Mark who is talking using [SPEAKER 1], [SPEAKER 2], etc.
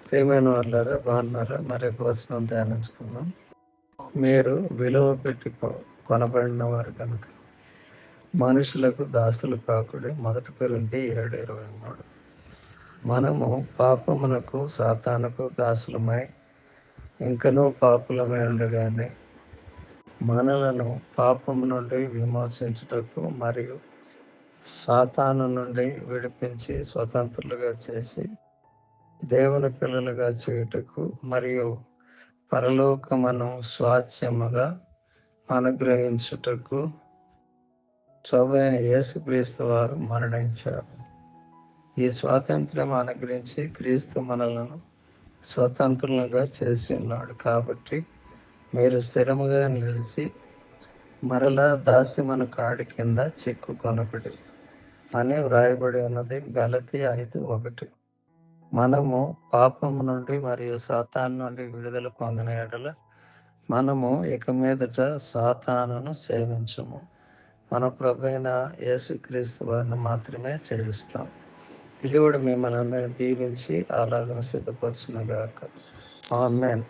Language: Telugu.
[SPEAKER 1] ప్రియమైన వాళ్ళారా, బాగున్నారా? మరి వచనం ధ్యానించుకుందాం. మీరు విలువ పెట్టి కొనబడిన వారు కనుక మనుషులకు దాసులు కాకుడి. 1 కొరింథీ 7:23. మనము పాపమునకు సాతానుకు దాసులమై ఇంకనూ పాపులమై ఉండగానే మనలను పాపము నుండి విమోచించుటకు మరియు సాతాను నుండి విడిపించి స్వతంత్రులుగా చేసి దేవుని పిల్లలుగా చేయుటకు మరియు పరలోకమును స్వాస్థ్యముగా అనుగ్రహించుటకు ప్రభువైన యేసుక్రీస్తు వారు మరణించారు. ఈ స్వాతంత్ర్యం అనుగ్రహించి క్రీస్తు మనలను స్వతంత్రులుగా చేసి ఉన్నాడు. కాబట్టి మీరు స్థిరముగా నిలిచి మరలా దాస్యమున కాడి కింద చిక్కుకొనకుడి అని వ్రాయబడి ఉన్నది. గలతీ 5:1. మనము పాపము నుండి మరియు సాతాను నుండి విడుదల పొందిన ఎడల మనము ఇక మీదట సాతానును సేవించము. మన ప్రభువైన యేసుక్రీస్తు వారిని మాత్రమే సేవిస్తాం. దేవుడు మిమ్మల్ని అందరినీ దీవించి అలాగ సిద్ధపరచునుగాక. ఆమేన్.